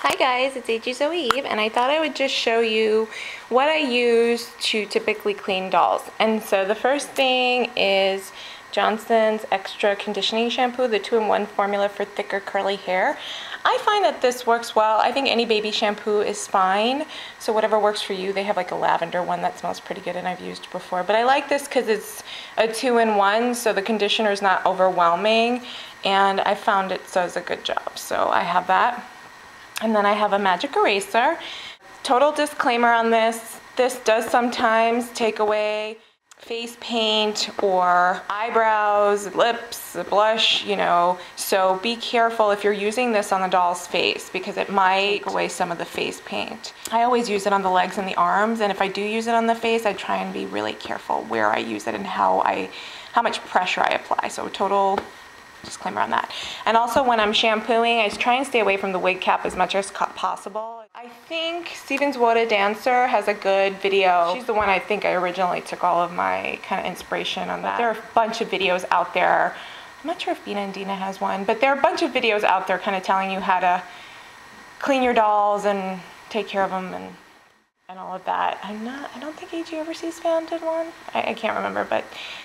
Hi guys, it's AG Zoe Eve, and I thought I would just show you what I use to typically clean dolls. And so the first thing is Johnson's Extra Conditioning Shampoo, the 2-in-1 formula for thicker curly hair. I find that this works well. I think any baby shampoo is fine, so whatever works for you. They have like a lavender one that smells pretty good and I've used before. But I like this because it's a 2-in-1, so the conditioner is not overwhelming, and I found it does a good job. So I have that. And then I have a magic eraser. Total disclaimer on this does sometimes take away face paint or eyebrows, lips, blush, you know, so be careful if you're using this on the doll's face because it might take away some of the face paint. I always use it on the legs and the arms, and if I do use it on the face, I try and be really careful where I use it and how much pressure I apply. So total disclaimer on that. And also when I'm shampooing, I try and stay away from the wig cap as much as possible. I think Stevens Woda Dancer has a good video. She's the one I think I originally took all of my kind of inspiration on that. There are a bunch of videos out there. I'm not sure if Bina and Dina has one, but there are a bunch of videos out there kind of telling you how to clean your dolls and take care of them and all of that. I don't think AG Overseas Fan did one. I can't remember, but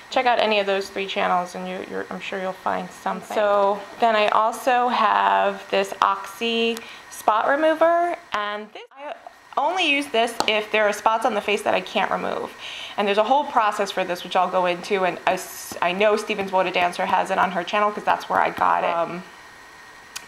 check out any of those 3 channels and I'm sure you'll find something. So then I also have this Oxy Spot Remover, and I only use this if there are spots on the face that I can't remove. And there's a whole process for this, which I'll go into, and I know Stevens Woda Dancer has it on her channel because that's where I got it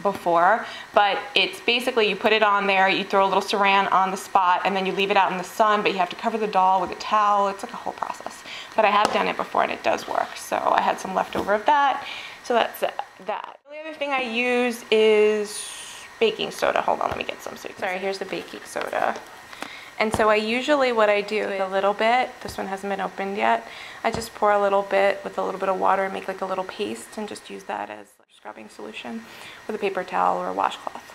before. But it's basically you put it on there, you throw a little saran on the spot, and then you leave it out in the sun, but you have to cover the doll with a towel. It's like a whole process. But I have done it before and it does work. So I had some leftover of that. So that's that. The other thing I use is baking soda. Hold on, let me get some. Sorry, here's the baking soda. And so what I do is a little bit, this one hasn't been opened yet, I just pour a little bit with a little bit of water and make like a little paste and just use that as a scrubbing solution with a paper towel or a washcloth.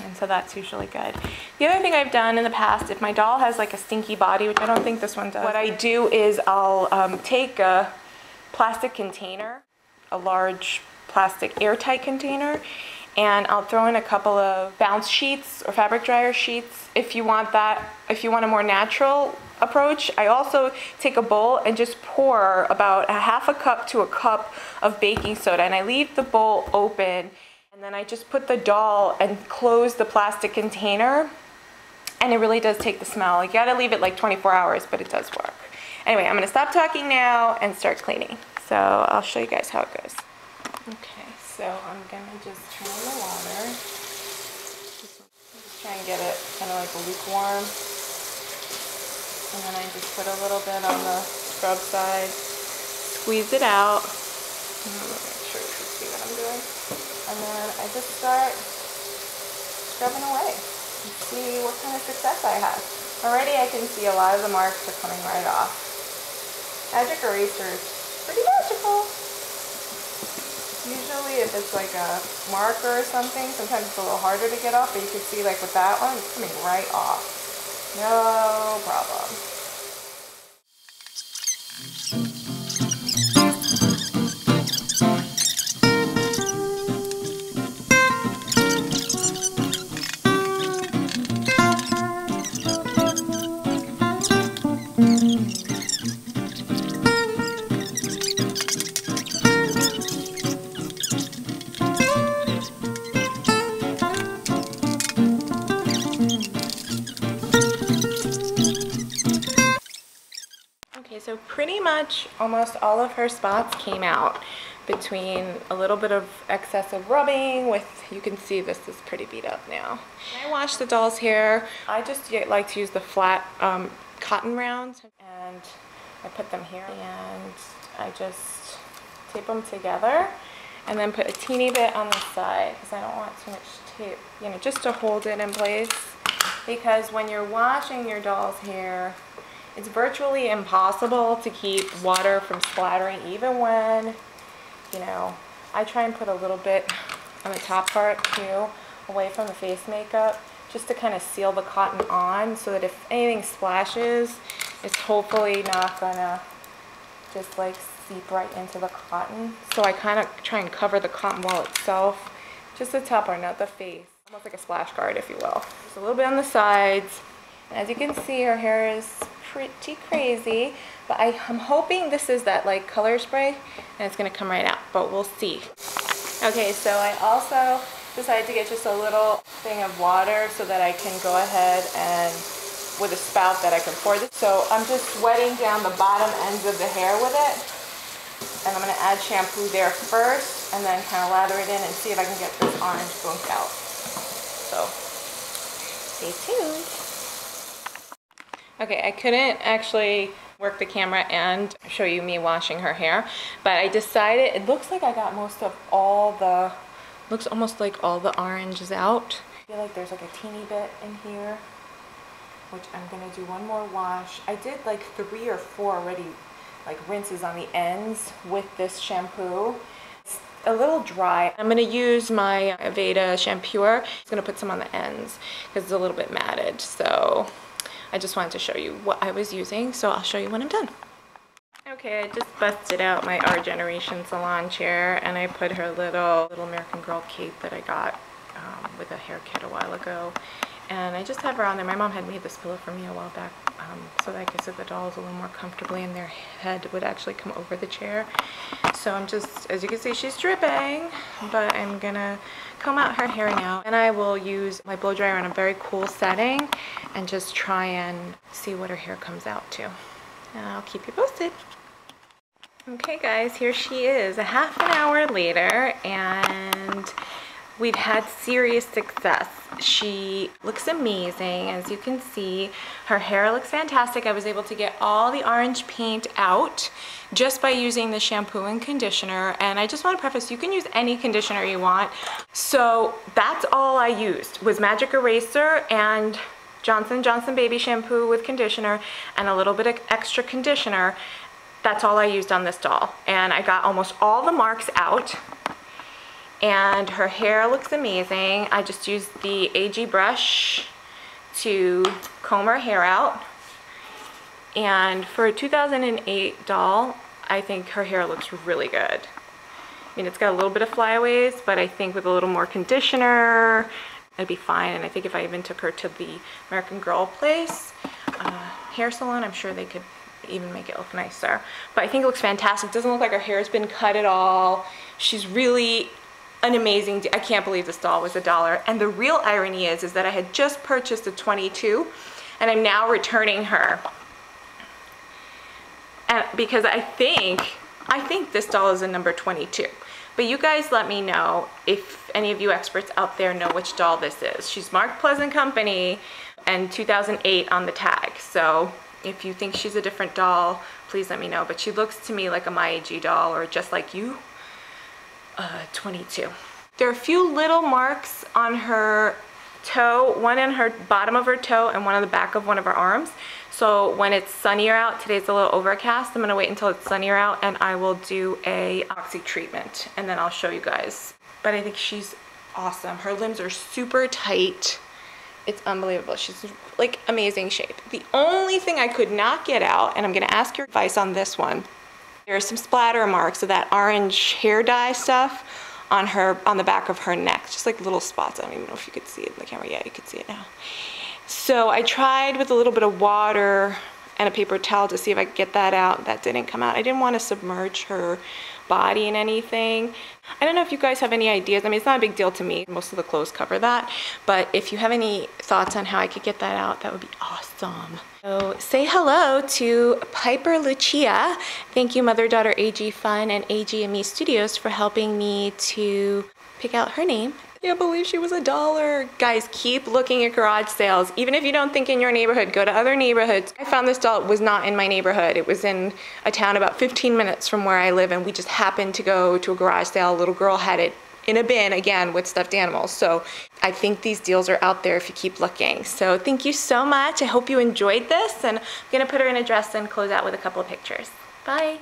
And so that's usually good. The other thing I've done in the past, if my doll has like a stinky body, which I don't think this one does, what I do is I'll take a plastic container, a large plastic airtight container, and I'll throw in a couple of bounce sheets or fabric dryer sheets if you want that, if you want a more natural approach. I also take a bowl and just pour about a half a cup to a cup of baking soda, and I leave the bowl open, and then I just put the doll and close the plastic container, and it really does take the smell. You gotta leave it like 24 hours, but it does work. Anyway, I'm gonna stop talking now and start cleaning. So I'll show you guys how it goes. Okay, so I'm gonna just turn on the water. Just try and get it kind of like lukewarm. And then I just put a little bit on the scrub side, squeeze it out. Make sure you can see what I'm doing. And then I just start scrubbing away and see what kind of success I have. Already I can see a lot of the marks are coming right off. Magic eraser is pretty magical. Usually if it's like a marker or something, sometimes it's a little harder to get off, but you can see like with that one, it's coming right off. No problem. So pretty much almost all of her spots came out between a little bit of excessive rubbing with, you can see this is pretty beat up now. When I wash the doll's hair, I just like to use the flat cotton rounds, and I put them here and I just tape them together and then put a teeny bit on the side because I don't want too much tape, you know, just to hold it in place, because when you're washing your doll's hair, it's virtually impossible to keep water from splattering, even when, you know, I try and put a little bit on the top part too, away from the face makeup, just to kind of seal the cotton on so that if anything splashes, it's hopefully not gonna just like seep right into the cotton. So I kind of try and cover the cotton ball itself, just the top part, not the face. almost like a splash guard, if you will. Just a little bit on the sides. And as you can see, her hair is pretty crazy, but I'm hoping this is that like color spray and it's gonna come right out, but we'll see. Okay, so I also decided to get just a little thing of water so that I can go ahead and with a spout that I can pour this. So I'm just wetting down the bottom ends of the hair with it, and I'm gonna add shampoo there first and then kind of lather it in and see if I can get this orange gunk out. So stay tuned. Okay, I couldn't actually work the camera and show you me washing her hair, but I decided, it looks like I got most of all the, looks almost like all the orange is out. I feel like there's like a teeny bit in here, which I'm gonna do one more wash. I did like 3 or 4 already, like rinses on the ends with this shampoo. It's a little dry. I'm gonna use my Aveda shampooer. I'm gonna put some on the ends because it's a little bit matted, so I just wanted to show you what I was using, so I'll show you when I'm done. Okay, I just busted out my Our Generation salon chair and I put her little American Girl cape that I got with a hair kit a while ago. And I just have her on there. My mom had made this pillow for me a while back so that I could sit the dolls a little more comfortably and their head would actually come over the chair. So I'm just, as you can see, she's dripping, but I'm gonna comb out her hair now. And I will use my blow dryer in a very cool setting and just try and see what her hair comes out to. And I'll keep you posted. Okay guys, here she is a half an hour later and we've had serious success. She looks amazing. As you can see, her hair looks fantastic. I was able to get all the orange paint out just by using the shampoo and conditioner. And I just want to preface, you can use any conditioner you want. So that's all I used was Magic Eraser and Johnson & Johnson baby shampoo with conditioner and a little bit of extra conditioner. That's all I used on this doll. And I got almost all the marks out. And her hair looks amazing. I just used the AG brush to comb her hair out. And for a 2008 doll, I think her hair looks really good. I mean, it's got a little bit of flyaways, but I think with a little more conditioner, it'd be fine. And I think if I even took her to the American Girl place, hair salon, I'm sure they could even make it look nicer. But I think it looks fantastic. It doesn't look like her hair has been cut at all. She's really an amazing, I can't believe this doll was $1. And the real irony is that I had just purchased a 22 and I'm now returning her. And because I think this doll is a number 22. But you guys let me know if any of you experts out there know which doll this is. She's marked Pleasant Company and 2008 on the tag. So if you think she's a different doll, please let me know. But she looks to me like a Maya G doll or Just Like You. 22. There are a few little marks on her toe, one in her bottom of her toe and one on the back of one of her arms. So when it's sunnier out, today's a little overcast, I'm gonna wait until it's sunnier out and I will do a Oxy treatment and then I'll show you guys. But I think she's awesome. Her limbs are super tight. It's unbelievable. She's like amazing shape. The only thing I could not get out, and I'm gonna ask your advice on this one, there are some splatter marks of that orange hair dye stuff on the back of her neck, just like little spots. I don't even know if you could see it in the camera. Yeah, you can see it now. So I tried with a little bit of water and a paper towel to see if I could get that out. That didn't come out. I didn't want to submerge her body in anything. I don't know if you guys have any ideas. I mean, it's not a big deal to me. Most of the clothes cover that. But if you have any thoughts on how I could get that out, that would be awesome. So say hello to Piper Lucia. Thank you, Mother-Daughter AG Fun and AG&Me Studios for helping me to pick out her name. I can't believe she was $1. Guys, keep looking at garage sales. Even if you don't think in your neighborhood, go to other neighborhoods. I found this doll, it was not in my neighborhood. It was in a town about 15 minutes from where I live and we just happened to go to a garage sale. A little girl had it in a bin, again, with stuffed animals. So I think these deals are out there if you keep looking. So thank you so much. I hope you enjoyed this and I'm gonna put her in a dress and close out with a couple of pictures. Bye.